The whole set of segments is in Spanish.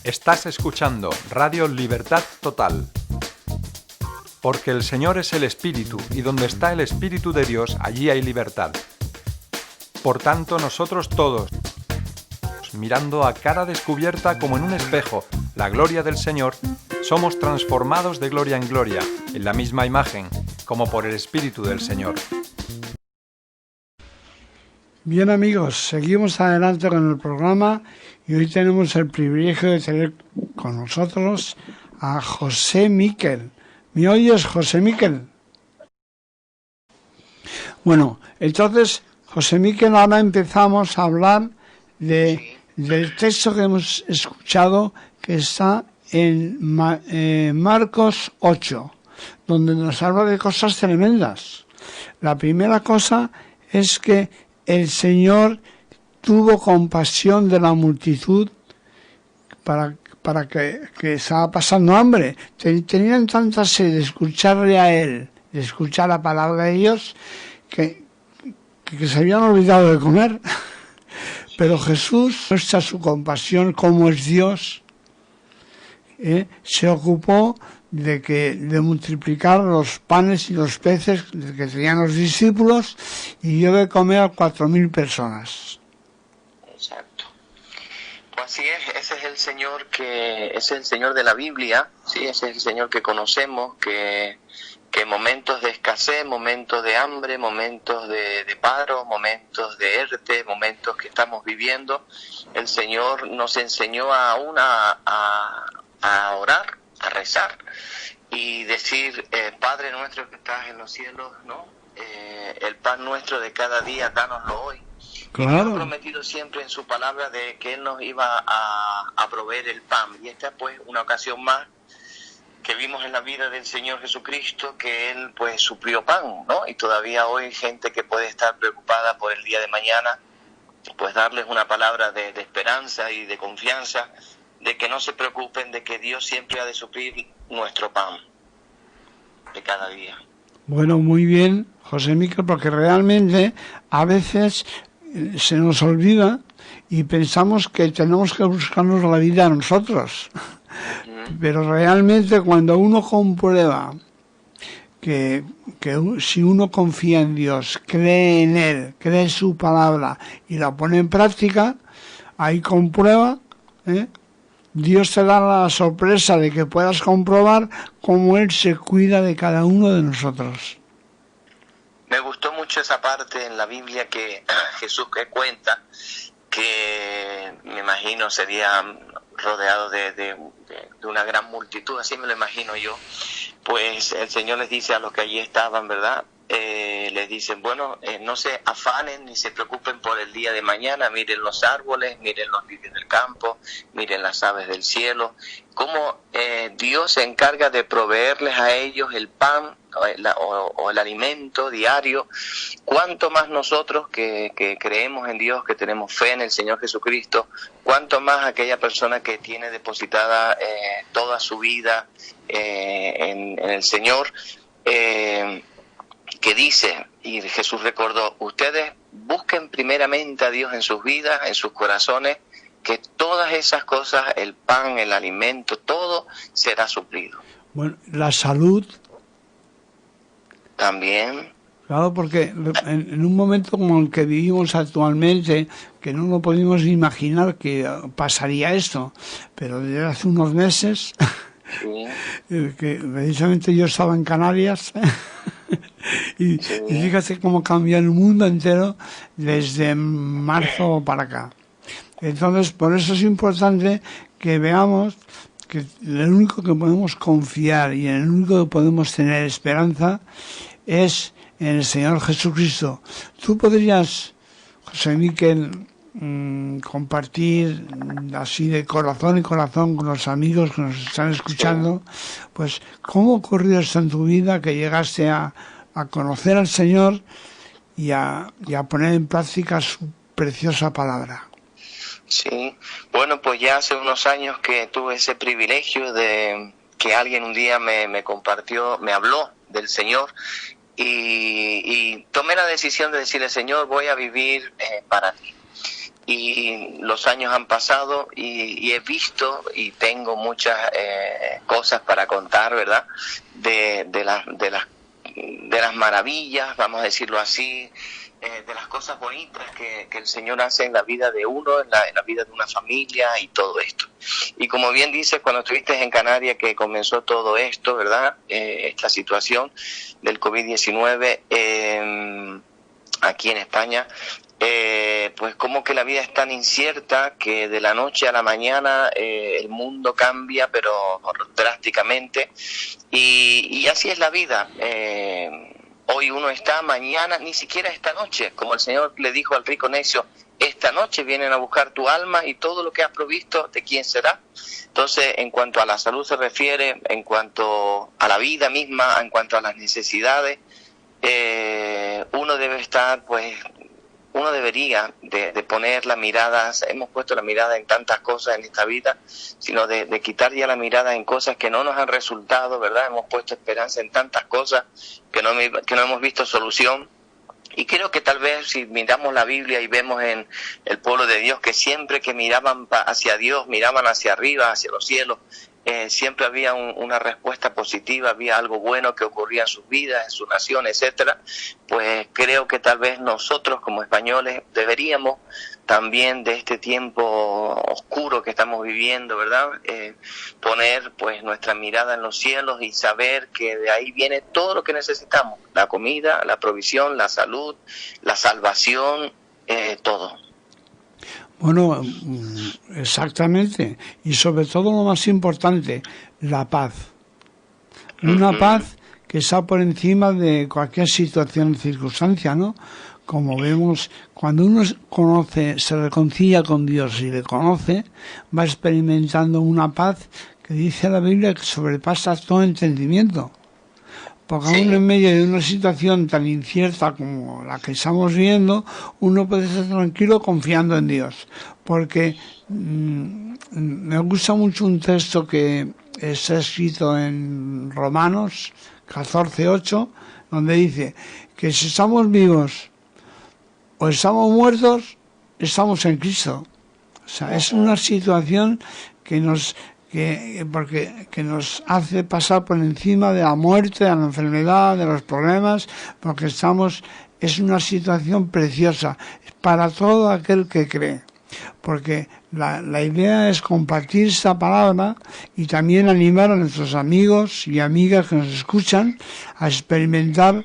Estás escuchando Radio Libertad Total. Porque el Señor es el Espíritu, y donde está el Espíritu de Dios, allí hay libertad. Por tanto, nosotros todos, mirando a cara descubierta como en un espejo la gloria del Señor, somos transformados de gloria en gloria, en la misma imagen, como por el Espíritu del Señor. Bien, amigos, seguimos adelante con el programa y hoy tenemos el privilegio de tener con nosotros a José Miquel. ¿Me oyes, José Miquel? Bueno, entonces, José Miquel, ahora empezamos a hablar del texto que hemos escuchado, que está en Marcos 8, donde nos habla de cosas tremendas. La primera cosa es que el Señor tuvo compasión de la multitud para que estaba pasando hambre. Tenían tanta sed de escucharle a Él, de escuchar la palabra de Dios, que se habían olvidado de comer. Pero Jesús muestra su compasión, como es Dios, se ocupó de multiplicar los panes y los peces que tenían los discípulos y dio de comer a 4.000 personas. Exacto. Pues así es, ese es el Señor de la Biblia, sí, ese es el Señor que conocemos, que momentos de escasez, momentos de hambre, momentos de paro, momentos de ERTE, momentos que estamos viviendo, el Señor nos enseñó aún a orar, a rezar y decir, Padre nuestro que estás en los cielos, ¿no? El pan nuestro de cada día, dánoslo hoy. Claro. Y Dios ha prometido siempre en su palabra de que Él nos iba a proveer el pan. Y esta pues una ocasión más que vimos en la vida del Señor Jesucristo, que Él pues suplió pan, ¿no? Y todavía hoy gente que puede estar preocupada por el día de mañana, pues darles una palabra de esperanza y de confianza, de que no se preocupen, de que Dios siempre ha de suplir nuestro pan de cada día. Bueno, muy bien, José Miquel, porque realmente a veces se nos olvida y pensamos que tenemos que buscarnos la vida a nosotros. Pero realmente cuando uno comprueba que si uno confía en Dios, cree en Él, cree en su palabra y la pone en práctica, ahí comprueba, Dios te da la sorpresa de que puedas comprobar cómo Él se cuida de cada uno de nosotros. Me gustó mucho esa parte en la Biblia que Jesús que cuenta, que me imagino sería rodeado de una gran multitud, así me lo imagino yo. Pues el Señor les dice a los que allí estaban, ¿verdad? Les dicen, bueno, no se afanen ni se preocupen por el día de mañana, miren los árboles, miren los lirios del campo, miren las aves del cielo, cómo Dios se encarga de proveerles a ellos el pan o el alimento diario. Cuánto más nosotros que creemos en Dios, que tenemos fe en el Señor Jesucristo, cuánto más aquella persona que tiene depositada toda su vida en el Señor, que dice, y Jesús recordó, ustedes busquen primeramente a Dios en sus vidas, en sus corazones, que todas esas cosas, el pan, el alimento, todo será suplido. Bueno, la salud también. Claro, porque en un momento como el que vivimos actualmente, que no lo podíamos imaginar que pasaría esto, pero desde hace unos meses, sí. Que precisamente yo estaba en Canarias, y fíjate cómo cambia el mundo entero desde marzo para acá. Entonces, por eso es importante que veamos que el único que podemos confiar y en el único que podemos tener esperanza es en el Señor Jesucristo. Tú podrías, José Miquel, compartir así de corazón y corazón con los amigos que nos están escuchando, pues cómo ocurrió esto en tu vida, que llegaste a conocer al Señor y a poner en práctica su preciosa palabra. Sí, bueno, pues ya hace unos años que tuve ese privilegio de que alguien un día me compartió, me habló del Señor y tomé la decisión de decirle, Señor, voy a vivir para ti. y los años han pasado y he visto y tengo muchas cosas para contar, ¿verdad? De las maravillas, vamos a decirlo así, de las cosas bonitas que el Señor hace en la vida de uno, en la vida de una familia y todo esto. Y como bien dices, cuando estuviste en Canarias que comenzó todo esto, ¿verdad? Esta situación del COVID-19 aquí en España, pues como que la vida es tan incierta que de la noche a la mañana el mundo cambia, pero drásticamente, y así es la vida. Hoy uno está, mañana, ni siquiera esta noche, como el Señor le dijo al rico necio, esta noche vienen a buscar tu alma y todo lo que has provisto, ¿de quién será? Entonces, en cuanto a la salud se refiere, en cuanto a la vida misma, en cuanto a las necesidades, uno debe estar, pues, uno debería de poner la mirada, hemos puesto la mirada en tantas cosas en esta vida, sino de quitar ya la mirada en cosas que no nos han resultado, ¿verdad? Hemos puesto esperanza en tantas cosas que no hemos visto solución. Y creo que tal vez si miramos la Biblia y vemos en el pueblo de Dios que siempre que miraban hacia Dios, miraban hacia arriba, hacia los cielos, siempre había una respuesta positiva, había algo bueno que ocurría en sus vidas, en su nación, etcétera. Pues creo que tal vez nosotros como españoles deberíamos también de este tiempo oscuro que estamos viviendo, ¿verdad? Poner pues nuestra mirada en los cielos y saber que de ahí viene todo lo que necesitamos, la comida, la provisión, la salud, la salvación, todo. Bueno, exactamente. Y sobre todo lo más importante, la paz. Una paz que está por encima de cualquier situación o circunstancia, ¿no? Como vemos, cuando uno conoce, se reconcilia con Dios y le conoce, va experimentando una paz que dice la Biblia que sobrepasa todo entendimiento. Porque aún en medio de una situación tan incierta como la que estamos viendo, uno puede estar tranquilo confiando en Dios. Porque me gusta mucho un texto que está escrito en Romanos 14:8, donde dice que si estamos vivos o estamos muertos, estamos en Cristo. O sea, es una situación que nos hace pasar por encima de la muerte, de la enfermedad, de los problemas, porque es una situación preciosa para todo aquel que cree. Porque la idea es compartir esta palabra y también animar a nuestros amigos y amigas que nos escuchan a experimentar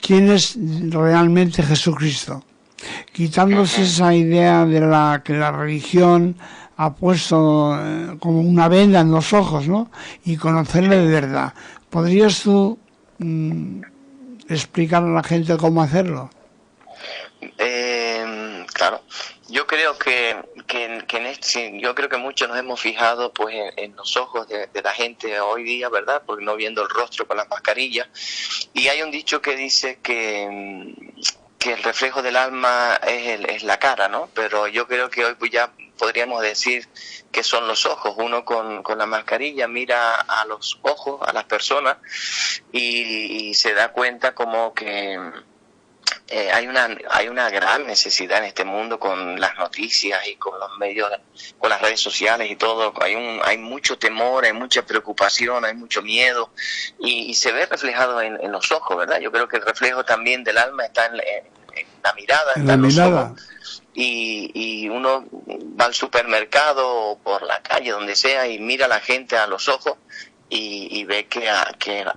quién es realmente Jesucristo, quitándose esa idea de que la religión ha puesto como una venda en los ojos, ¿no? Y conocerle de verdad. ¿Podrías tú explicar a la gente cómo hacerlo? Claro. Yo creo que yo creo que muchos nos hemos fijado pues en los ojos de la gente hoy día, ¿verdad? Porque no viendo el rostro con las mascarillas. Y hay un dicho que dice que el reflejo del alma es la cara, ¿no? Pero yo creo que hoy pues ya podríamos decir que son los ojos. Uno con la mascarilla mira a los ojos, a las personas, y se da cuenta como que hay una gran necesidad en este mundo con las noticias y con los medios, con las redes sociales y todo. Hay mucho temor, hay mucha preocupación, hay mucho miedo, y se ve reflejado en los ojos, ¿verdad? Yo creo que el reflejo también del alma está en la mirada, está en los ojos. Y uno va al supermercado o por la calle, donde sea, y mira a la gente a los ojos y ve que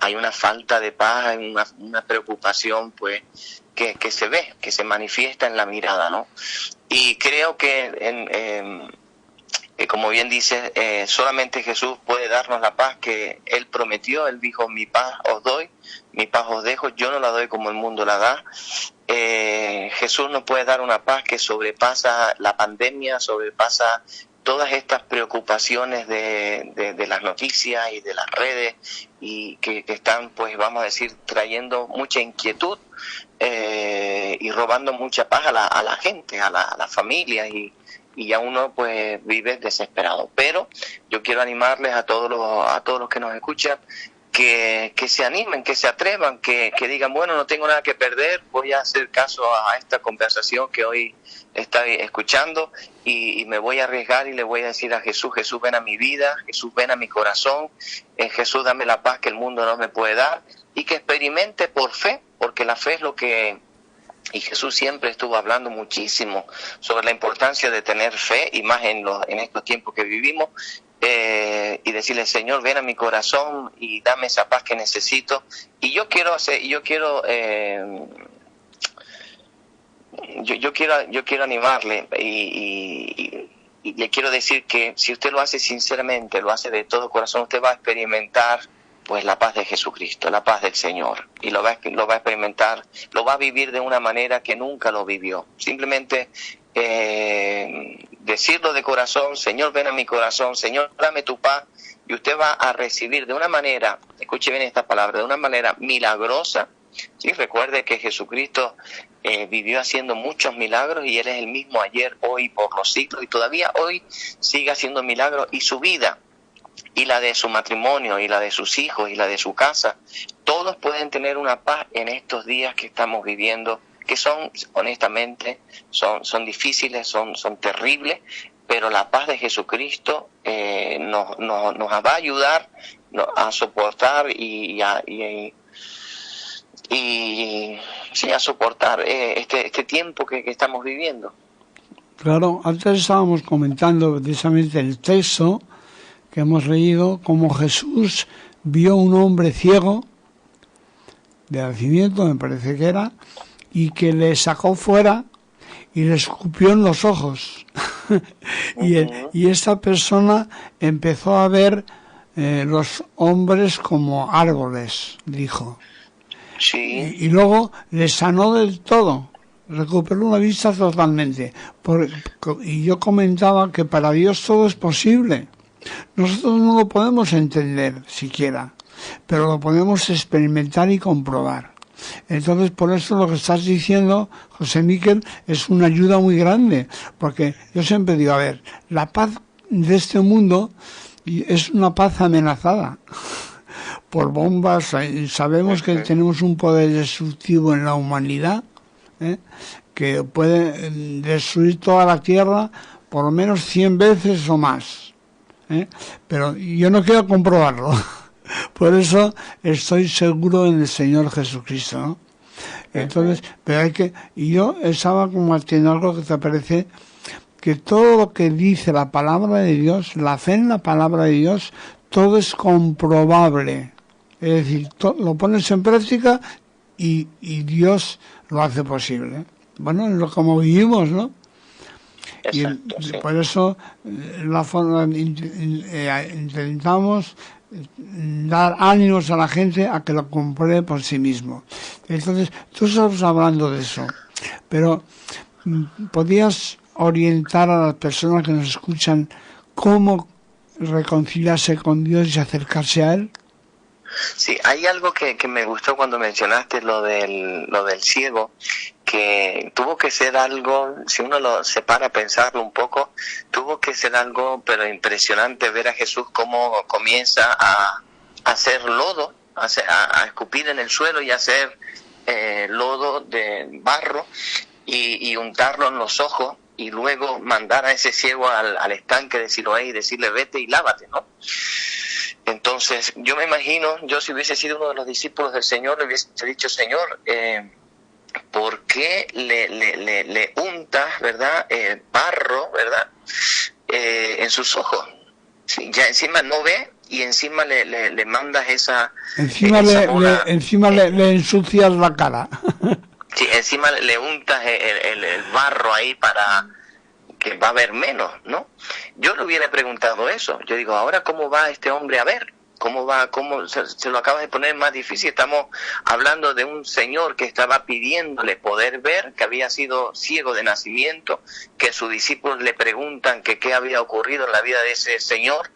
hay una falta de paz, hay una preocupación, pues, que se ve, que se manifiesta en la mirada, ¿no? Y creo que como bien dice, solamente Jesús puede darnos la paz que Él prometió. Él dijo: mi paz os doy, mi paz os dejo, yo no la doy como el mundo la da. Jesús nos puede dar una paz que sobrepasa la pandemia, sobrepasa todas estas preocupaciones de las noticias y de las redes, y que están, pues vamos a decir, trayendo mucha inquietud y robando mucha paz a la gente, a la familia, y ya uno pues vive desesperado. Pero yo quiero animarles a todos los que nos escuchan que se animen, que se atrevan, que digan, bueno, no tengo nada que perder, voy a hacer caso a esta conversación que hoy estoy escuchando y me voy a arriesgar y le voy a decir a Jesús, Jesús, ven a mi vida, Jesús, ven a mi corazón, Jesús, dame la paz que el mundo no me puede dar, y que experimente por fe, porque la fe es lo que... Y Jesús siempre estuvo hablando muchísimo sobre la importancia de tener fe, y más en estos tiempos que vivimos, y decirle, Señor, ven a mi corazón y dame esa paz que necesito. Y yo quiero animarle y le quiero decir que si usted lo hace sinceramente, lo hace de todo corazón, usted va a experimentar pues la paz de Jesucristo, la paz del Señor, y lo va a experimentar, lo va a vivir de una manera que nunca lo vivió. Simplemente decirlo de corazón, Señor, ven a mi corazón, Señor, dame tu paz, y usted va a recibir de una manera, escuche bien esta palabra, de una manera milagrosa. Sí, recuerde que Jesucristo vivió haciendo muchos milagros, y Él es el mismo ayer, hoy, por los siglos, y todavía hoy sigue haciendo milagros, y su vida, y la de su matrimonio, y la de sus hijos, y la de su casa, todos pueden tener una paz en estos días que estamos viviendo, que son, honestamente, son difíciles, son terribles, pero la paz de Jesucristo nos va a ayudar a soportar y a soportar este tiempo que estamos viviendo. Claro, antes estábamos comentando precisamente el texto que hemos leído, como Jesús vio un hombre ciego de nacimiento, me parece que era, y que le sacó fuera y le escupió en los ojos. y esta persona empezó a ver los hombres como árboles, dijo. Sí. Y luego le sanó del todo, recuperó la vista totalmente. Y yo comentaba que para Dios todo es posible. Nosotros no lo podemos entender siquiera, pero lo podemos experimentar y comprobar. Entonces, por eso lo que estás diciendo, José Miquel, es una ayuda muy grande, porque yo siempre digo, a ver, la paz de este mundo es una paz amenazada por bombas. Sabemos que tenemos un poder destructivo en la humanidad, que puede destruir toda la tierra por lo menos 100 veces o más. Pero yo no quiero comprobarlo. Por eso estoy seguro en el Señor Jesucristo, ¿no? Entonces, pero y yo estaba compartiendo algo que te parece, que todo lo que dice la palabra de Dios, la fe en la palabra de Dios, todo es comprobable. Es decir, lo pones en práctica y Dios lo hace posible. Bueno, es como vivimos, ¿no? Exacto, sí. Por eso la forma intentamos dar ánimos a la gente a que lo compruebe por sí mismo. Entonces, tú estás hablando de eso, pero ¿podías orientar a las personas que nos escuchan cómo reconciliarse con Dios y acercarse a Él? Sí, hay algo que me gustó cuando mencionaste lo del ciego, que tuvo que ser algo, si uno se para a pensarlo un poco, tuvo que ser algo pero impresionante ver a Jesús cómo comienza a hacer lodo, a escupir en el suelo y hacer lodo de barro y untarlo en los ojos, y luego mandar a ese ciego al estanque de Siloé y decirle, vete y lávate, ¿no? Entonces, yo me imagino, yo si hubiese sido uno de los discípulos del Señor, le hubiese dicho, Señor, ¿por qué le untas, verdad, barro, verdad, en sus ojos? Sí, ya encima no ve, y encima le mandas esa... Encima le ensucias la cara. Sí, encima le untas el barro ahí para que va a ver menos, ¿no? Yo le hubiera preguntado eso. Yo digo, ahora ¿cómo va este hombre a ver? ¿Cómo se lo acabas de poner más difícil? Estamos hablando de un señor que estaba pidiéndole poder ver, que había sido ciego de nacimiento, que sus discípulos le preguntan que qué había ocurrido en la vida de ese señor,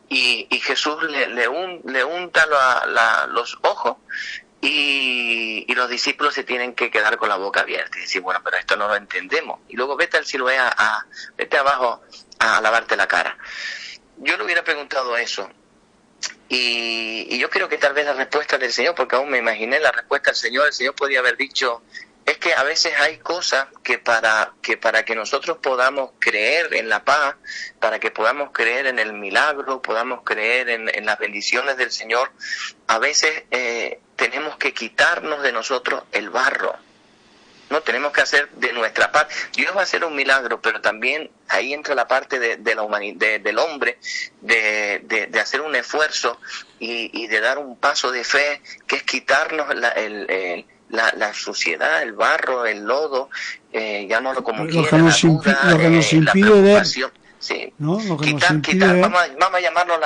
y Jesús le unta los ojos, y los discípulos se tienen que quedar con la boca abierta y decir, bueno, pero esto no lo entendemos. Y luego vete al Siloé, vete abajo a lavarte la cara. Yo le hubiera preguntado eso. Y yo creo que tal vez la respuesta del Señor, porque aún me imaginé la respuesta del Señor, el Señor podía haber dicho, es que a veces hay cosas que para que nosotros podamos creer en la paz, para que podamos creer en el milagro, podamos creer en las bendiciones del Señor, a veces tenemos que quitarnos de nosotros el barro. No, tenemos que hacer de nuestra parte. Dios va a hacer un milagro, pero también ahí entra la parte de la humanidad, del hombre, de hacer un esfuerzo y de dar un paso de fe, que es quitarnos la suciedad, el barro, el lodo, llámalo como quieras, lo que nos impide ver, sí. ¿no? Lo que quitar, nos impide ver. vamos a llamarlo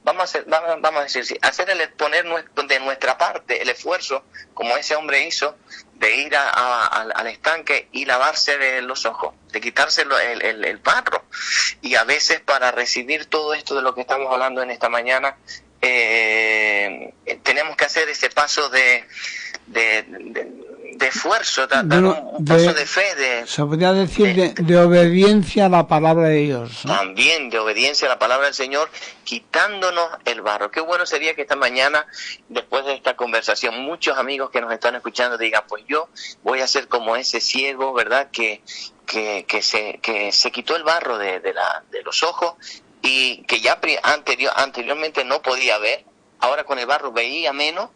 vamos a decir, sí, hacer poner de nuestra parte el esfuerzo, como ese hombre hizo, de ir al estanque y lavarse de los ojos, de quitarse el barro. Y a veces, para recibir todo esto de lo que estamos hablando en esta mañana, tenemos que hacer ese paso de esfuerzo, dar un paso de fe, se podría decir de obediencia a la palabra de Dios, ¿no? También de obediencia a la palabra del Señor, quitándonos el barro. Qué bueno sería que esta mañana, después de esta conversación, muchos amigos que nos están escuchando digan, pues yo voy a ser como ese ciego, ¿verdad? Que se quitó el barro de los ojos, y que ya anteriormente no podía ver, ahora con el barro veía menos,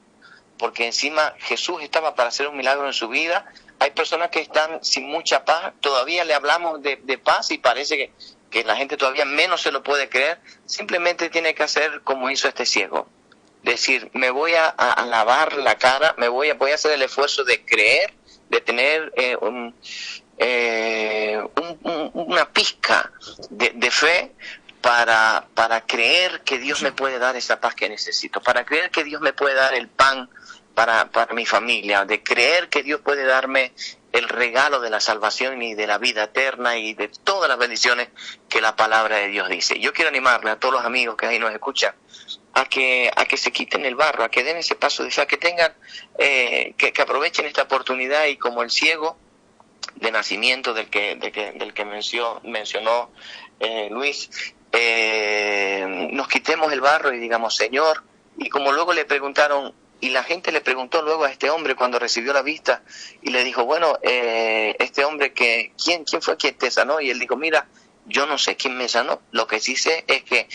porque encima Jesús estaba para hacer un milagro en su vida. Hay personas que están sin mucha paz, todavía le hablamos de paz y parece que la gente todavía menos se lo puede creer. Simplemente tiene que hacer como hizo este ciego, decir, me voy a lavar la cara, voy a hacer el esfuerzo de creer, de tener una pizca de fe, para creer que Dios me puede dar esa paz que necesito, para creer que Dios me puede dar el pan para mi familia, de creer que Dios puede darme el regalo de la salvación y de la vida eterna y de todas las bendiciones que la palabra de Dios dice. Yo quiero animarle a todos los amigos que ahí nos escuchan a que se quiten el barro, a que den ese paso de fe, a que tengan, que aprovechen esta oportunidad, y como el ciego de nacimiento del que mencionó Luis, nos quitemos el barro y digamos, Señor, y como luego le preguntaron, y la gente le preguntó luego a este hombre cuando recibió la vista, y le dijo, bueno, este hombre, ¿quién fue quien te sanó? Y él dijo, mira, yo no sé quién me sanó, lo que sí sé es que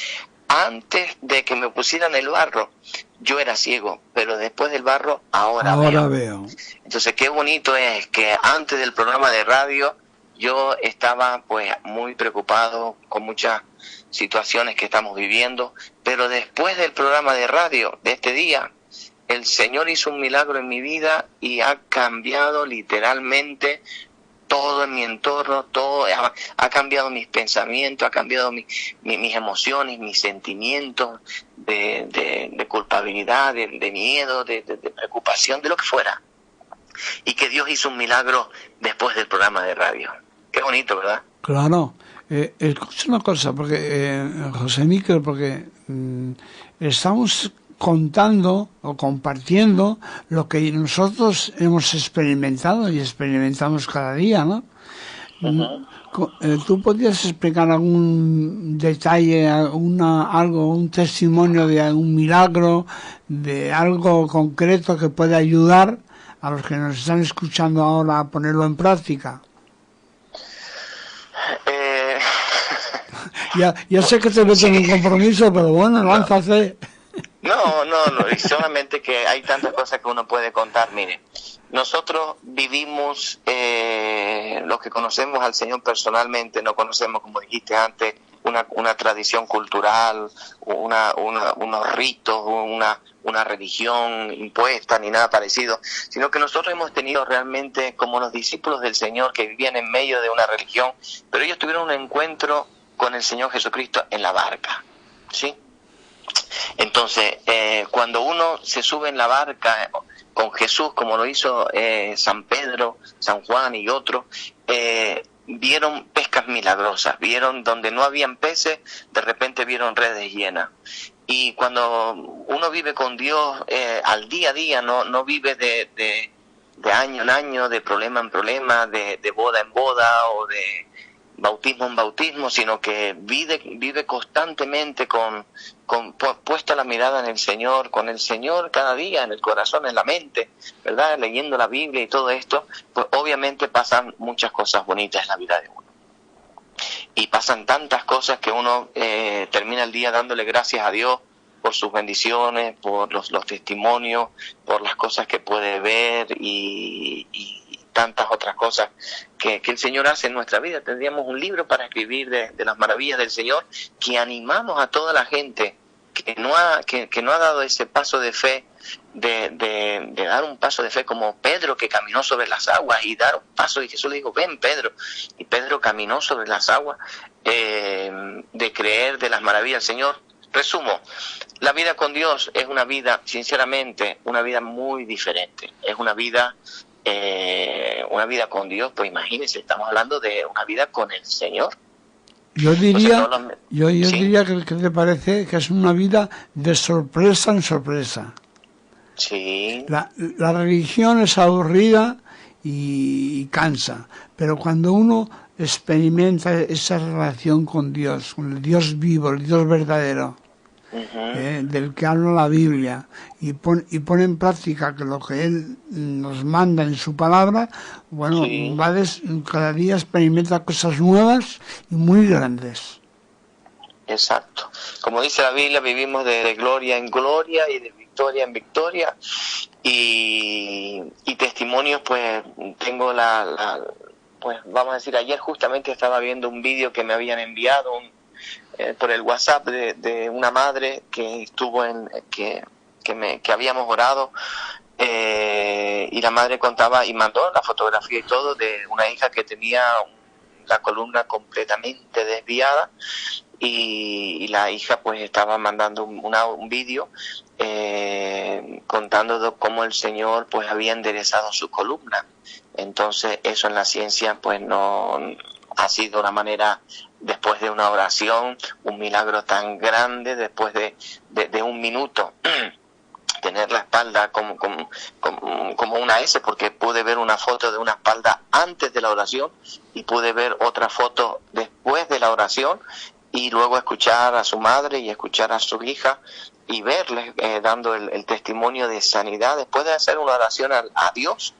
antes de que me pusieran el barro, yo era ciego, pero después del barro, ahora veo. Entonces, qué bonito es que antes del programa de radio, yo estaba pues muy preocupado con muchas situaciones que estamos viviendo, pero después del programa de radio de este día, el Señor hizo un milagro en mi vida y ha cambiado literalmente todo en mi entorno, todo ha cambiado mis pensamientos, ha cambiado mis emociones, mis sentimientos de culpabilidad, de miedo, de preocupación, de lo que fuera. Y que Dios hizo un milagro después del programa de radio. Qué bonito, ¿verdad? Claro. Escucha una cosa, porque José Miquel, porque estamos contando o compartiendo lo que nosotros hemos experimentado y experimentamos cada día, ¿no? Uh-huh. ¿Tú podrías explicar algún detalle, un testimonio de algún milagro, de algo concreto que pueda ayudar a los que nos están escuchando ahora a ponerlo en práctica? Ya sé que te meto en un compromiso, pero bueno, lánzate. No, y solamente que hay tantas cosas que uno puede contar. Mire, nosotros vivimos, los que conocemos al Señor personalmente, no conocemos, como dijiste antes, una tradición cultural, unos ritos, una religión impuesta, ni nada parecido, sino que nosotros hemos tenido realmente como los discípulos del Señor que vivían en medio de una religión, pero ellos tuvieron un encuentro con el Señor Jesucristo en la barca, ¿sí? Entonces, cuando uno se sube en la barca con Jesús, como lo hizo San Pedro, San Juan y otros, vieron pescas milagrosas, vieron donde no habían peces, de repente vieron redes llenas. Y cuando uno vive con Dios al día a día, no vive de año en año, de problema en problema, de boda en boda, o bautismo en bautismo, sino que vive constantemente puesta la mirada en el Señor, con el Señor cada día, en el corazón, en la mente, ¿verdad? Leyendo la Biblia y todo esto, pues obviamente pasan muchas cosas bonitas en la vida de uno. Y pasan tantas cosas que uno termina el día dándole gracias a Dios por sus bendiciones, por los testimonios, por las cosas que puede ver y tantas otras cosas que el Señor hace en nuestra vida. Tendríamos un libro para escribir de las maravillas del Señor, que animamos a toda la gente que no ha dado ese paso de fe, de dar un paso de fe como Pedro, que caminó sobre las aguas y dar un paso, y Jesús le dijo, ven Pedro, y Pedro caminó sobre las aguas, de creer de las maravillas del Señor. Resumo, la vida con Dios es una vida, sinceramente, una vida muy diferente. Es una vida con Dios, pues imagínense, estamos hablando de una vida con el Señor. Yo diría, yo ¿sí? diría que te parece que es una vida de sorpresa en sorpresa. Sí. La religión es aburrida y cansa, pero cuando uno experimenta esa relación con Dios, con el Dios vivo, el Dios verdadero, del que habla la Biblia, y pone en práctica que lo que Él nos manda en su palabra, bueno, sí. Cada día experimenta cosas nuevas y muy grandes. Exacto. Como dice la Biblia, vivimos de gloria en gloria y de victoria en victoria, y testimonios, pues tengo pues vamos a decir, ayer justamente estaba viendo un vídeo que me habían enviado por el WhatsApp de una madre que estuvo que habíamos orado, y la madre contaba y mandó la fotografía y todo de una hija que tenía la columna completamente desviada, y la hija pues estaba mandando un vídeo contando de cómo el Señor pues había enderezado su columna. Entonces eso en la ciencia pues no ha sido una manera, después de una oración, un milagro tan grande, después de un minuto, tener la espalda como una S, porque pude ver una foto de una espalda antes de la oración y pude ver otra foto después de la oración, y luego escuchar a su madre y escuchar a su hija y verles dando el testimonio de sanidad después de hacer una oración a Dios.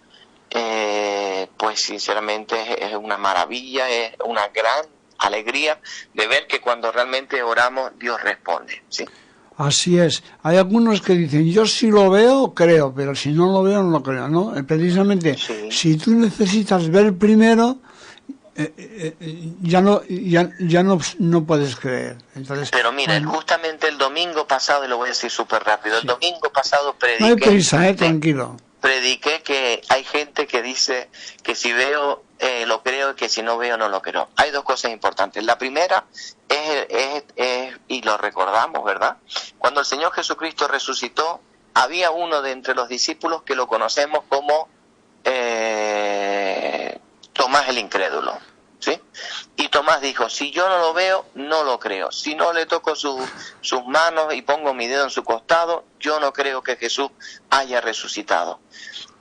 Pues sinceramente es una maravilla, es una gran alegría de ver que cuando realmente oramos Dios responde, ¿sí? Así es. Hay algunos que dicen, yo si lo veo, creo, pero si no lo veo, no lo creo, ¿no? Precisamente, sí. Si tú necesitas ver primero, ya no puedes creer. Entonces, pero mira, justamente el domingo pasado, y lo voy a decir súper rápido, el domingo pasado prediqué... No hay prisa, tranquilo. Prediqué que hay gente que dice que si veo lo creo, y que si no veo no lo creo. Hay dos cosas importantes. La primera es y lo recordamos, ¿verdad? Cuando el Señor Jesucristo resucitó, había uno de entre los discípulos que lo conocemos como Tomás el incrédulo, ¿sí? Y Tomás dijo, si yo no lo veo, no lo creo. Si no le toco sus manos y pongo mi dedo en su costado, yo no creo que Jesús haya resucitado.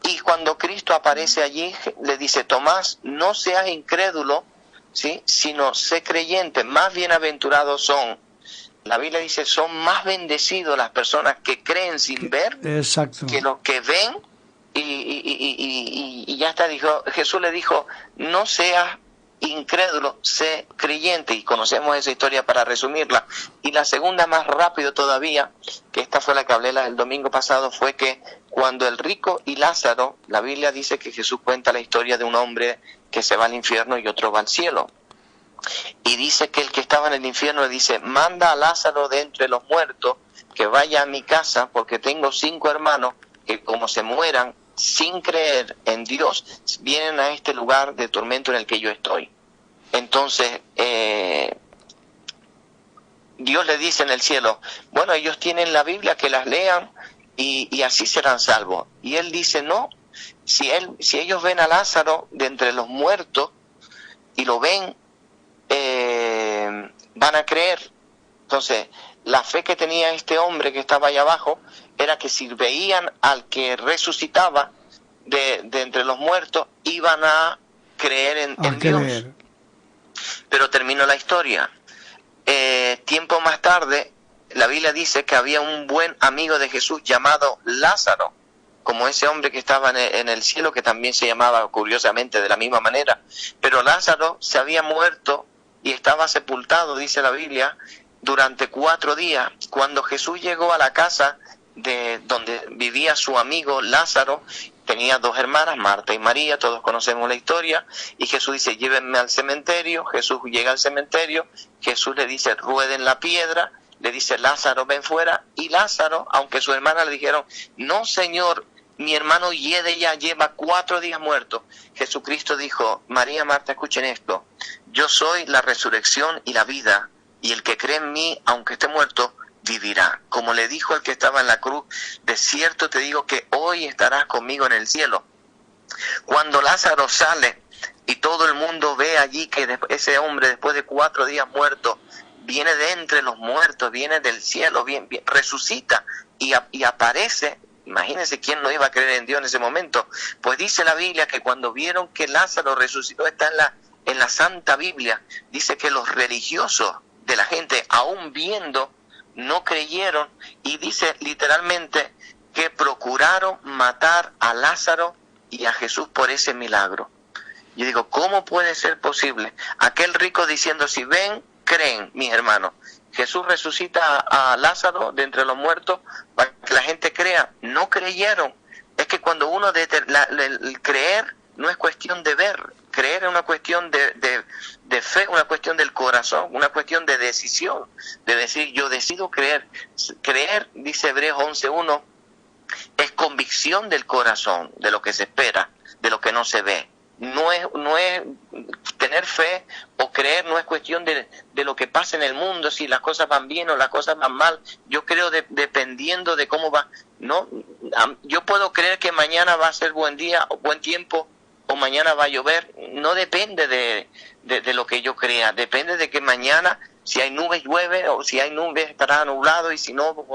Y cuando Cristo aparece allí, le dice, Tomás, no seas incrédulo, ¿sí?, sino sé creyente. Más bienaventurados son. La Biblia dice, son más bendecidos las personas que creen sin ver. Exacto. Que los que ven y ya está. Jesús le dijo, no seas incrédulo, sé creyente, y conocemos esa historia para resumirla. Y la segunda, más rápido todavía, que esta fue la que hablé el domingo pasado, fue que cuando el rico y Lázaro, la Biblia dice que Jesús cuenta la historia de un hombre que se va al infierno y otro va al cielo, y dice que el que estaba en el infierno le dice, manda a Lázaro de entre los muertos que vaya a mi casa, porque tengo 5 hermanos que como se mueran sin creer en Dios, vienen a este lugar de tormento en el que yo estoy. Entonces, Dios le dice en el cielo, bueno, ellos tienen la Biblia, que las lean y así serán salvos. Y él dice, no, si ellos ven a Lázaro de entre los muertos y lo ven, van a creer. Entonces, la fe que tenía este hombre que estaba allá abajo era que si veían al que resucitaba de entre los muertos, iban a creer en Dios. Pero terminó la historia. Tiempo más tarde, la Biblia dice que había un buen amigo de Jesús llamado Lázaro, como ese hombre que estaba en el cielo, que también se llamaba curiosamente de la misma manera. Pero Lázaro se había muerto y estaba sepultado, dice la Biblia, durante 4 días. Cuando Jesús llegó a la casa de donde vivía su amigo Lázaro, tenía 2 hermanas, Marta y María, todos conocemos la historia, y Jesús dice, llévenme al cementerio. Jesús llega al cementerio, Jesús le dice, rueden la piedra, le dice, Lázaro, ven fuera, y Lázaro, aunque sus hermanas le dijeron, no, Señor, mi hermano Yede ya lleva 4 días muerto, Jesucristo dijo, María, Marta, escuchen esto, yo soy la resurrección y la vida, y el que cree en mí, aunque esté muerto, vivirá. Como le dijo el que estaba en la cruz, de cierto te digo que hoy estarás conmigo en el cielo. Cuando Lázaro sale y todo el mundo ve allí que ese hombre, después de 4 días muerto, viene de entre los muertos, viene del cielo, resucita y aparece. Imagínense quién no iba a creer en Dios en ese momento. Pues dice la Biblia que cuando vieron que Lázaro resucitó, está en la Santa Biblia, dice que los religiosos de la gente, aún viendo, no creyeron, y dice literalmente que procuraron matar a Lázaro y a Jesús por ese milagro. Yo digo, ¿cómo puede ser posible? Aquel rico diciendo, si ven, creen, mis hermanos. Jesús resucita a Lázaro de entre los muertos para que la gente crea. No creyeron. Es que cuando uno el creer no es cuestión de ver. Creer es una cuestión de fe, una cuestión del corazón, una cuestión de decisión, de decir, yo decido creer. Creer, dice Hebreos 11:1, es convicción del corazón, de lo que se espera, de lo que no se ve. No es tener fe o creer, no es cuestión de lo que pasa en el mundo, si las cosas van bien o las cosas van mal. Yo creo dependiendo de cómo va. No, yo puedo creer que mañana va a ser buen día o buen tiempo, o mañana va a llover. No depende de lo que yo crea, depende de que mañana, si hay nubes, llueve, o si hay nubes estará nublado, y si no,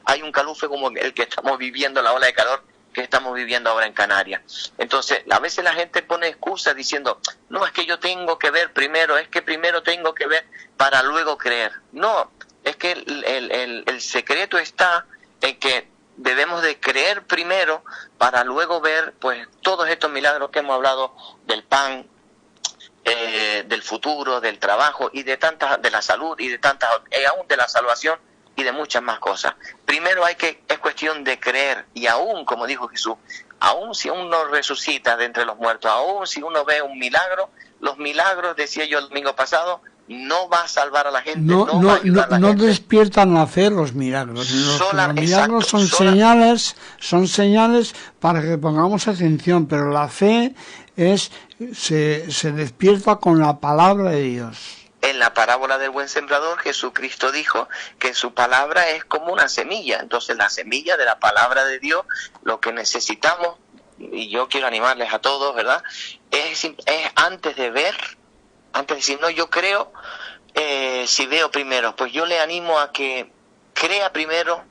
hay un calufre como el que estamos viviendo, la ola de calor que estamos viviendo ahora en Canarias. Entonces, a veces la gente pone excusas diciendo, no, es que yo tengo que ver primero, es que primero tengo que ver para luego creer. No, es que el secreto está en que debemos de creer primero para luego ver pues todos estos milagros que hemos hablado, del pan, del futuro, del trabajo y de la salud y aún de la salvación y de muchas más cosas. Primero es cuestión de creer, y aún, como dijo Jesús, aún si uno resucita de entre los muertos, aún si uno ve un milagro, los milagros, decía yo el domingo pasado, no va a salvar a la gente, no va a ayudar a la gente. No despiertan la fe los milagros. Los milagros son señales para que pongamos atención, pero la fe se despierta con la palabra de Dios. En la parábola del buen sembrador, Jesucristo dijo que su palabra es como una semilla. Entonces, la semilla de la palabra de Dios, lo que necesitamos, y yo quiero animarles a todos, ¿verdad? Es antes de ver, antes de decir, no, yo creo, si veo primero, pues yo le animo a que crea primero,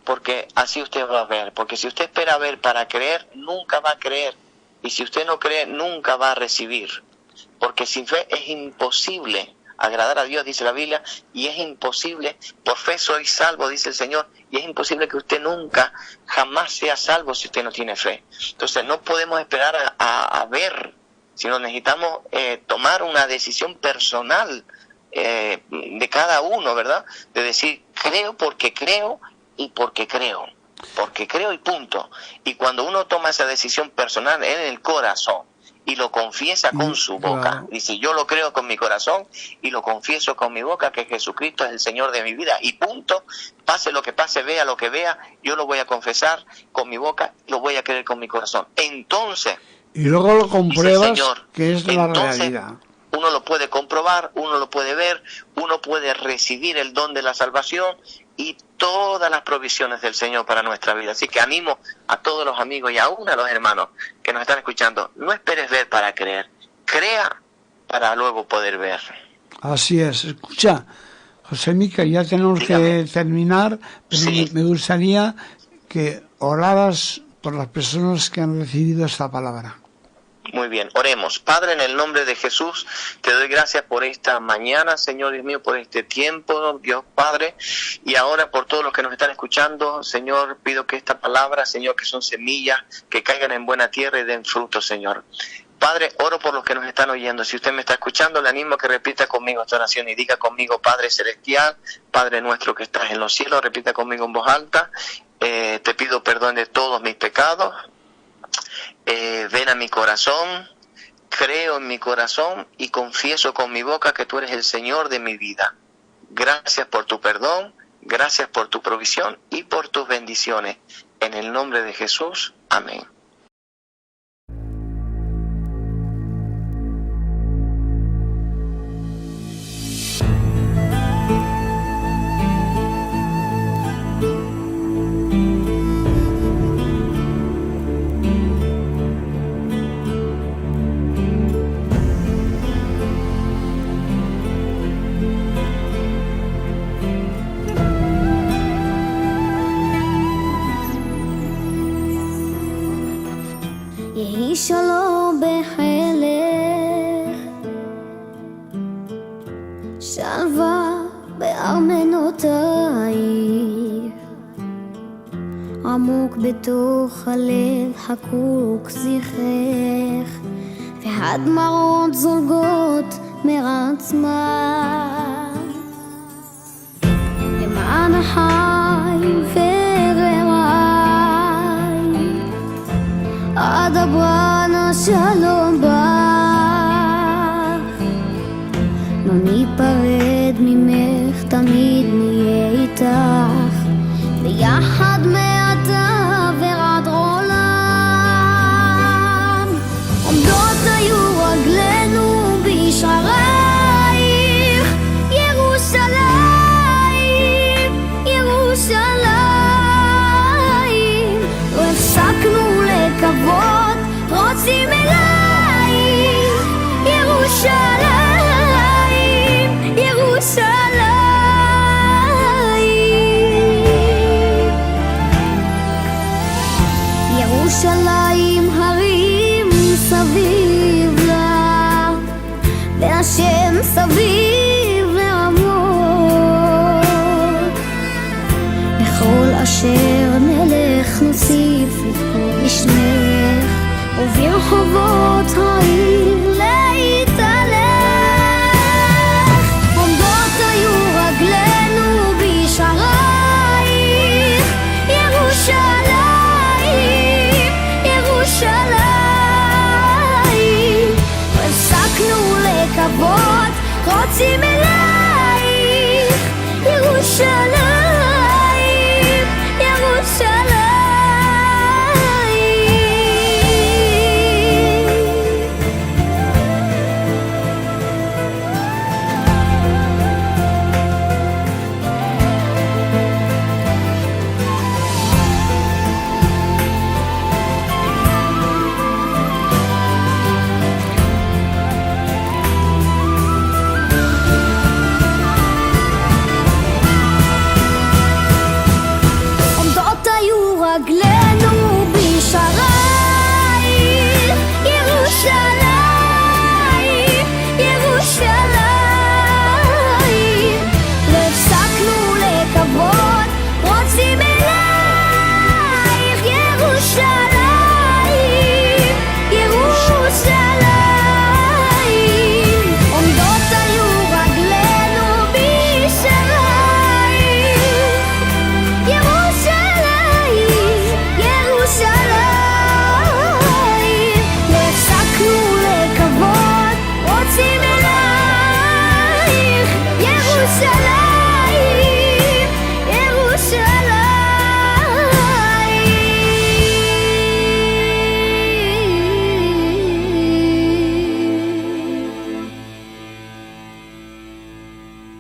porque así usted va a ver. Porque si usted espera ver para creer, nunca va a creer. Y si usted no cree, nunca va a recibir. Porque sin fe es imposible agradar a Dios, dice la Biblia, y es imposible, por fe soy salvo, dice el Señor, y es imposible que usted nunca, jamás sea salvo si usted no tiene fe. Entonces no podemos esperar a ver, sino necesitamos tomar una decisión personal de cada uno, ¿verdad? De decir, creo porque creo y porque creo y punto. Y cuando uno toma esa decisión personal en el corazón, y lo confiesa con su boca. Claro. Dice, yo lo creo con mi corazón y lo confieso con mi boca, que Jesucristo es el Señor de mi vida. Y punto, pase lo que pase, vea lo que vea, yo lo voy a confesar con mi boca, lo voy a creer con mi corazón. Entonces... Y luego lo compruebas, Señor, que es la realidad. Uno lo puede comprobar, uno lo puede ver, uno puede recibir el don de la salvación y todas las provisiones del Señor para nuestra vida. Así que animo a todos los amigos y aún a los hermanos que nos están escuchando, no esperes ver para creer, crea para luego poder ver. Así es. Escucha, José Miquel, ya tenemos que terminar, pero sí, me gustaría que oraras por las personas que han recibido esta palabra. Muy bien, oremos. Padre, en el nombre de Jesús, te doy gracias por esta mañana, Señor Dios mío, por este tiempo, Dios Padre, y ahora por todos los que nos están escuchando, Señor, pido que esta palabra, Señor, que son semillas, que caigan en buena tierra y den fruto, Señor. Padre, oro por los que nos están oyendo. Si usted me está escuchando, le animo a que repita conmigo esta oración y diga conmigo: Padre Celestial, Padre nuestro que estás en los cielos, repita conmigo en voz alta. Te pido perdón de todos mis pecados. Ven a mi corazón, creo en mi corazón y confieso con mi boca que tú eres el Señor de mi vida. Gracias por tu perdón, gracias por tu provisión y por tus bendiciones. En el nombre de Jesús, amén. יהי שלום בחילך, שלווה בארמנותייך, עמוק בתוך הלב חקוק זכרך, והדמעות זולגות מעצמן, למען החיים אדברה שלום בך, לא ניפרד ממך, תמיד נהיה איתך, ביחד מעתה ועד עולם. עומדות היו רגלינו בשערייך, ירושלים, ירושלים, לא הפסקנו לקוות, רוצים אלייך, ירושלים, ירושלים, ירושלים הרים סביב לה, והשם סביב לעמוד, בכל אשר נלך נוסיף לבכור בשמך, וברחובות העיר להתהלך. עומדות היו רגלינו בשערייך, ירושלים, ירושלים, הפסקנו לקוות, רוצים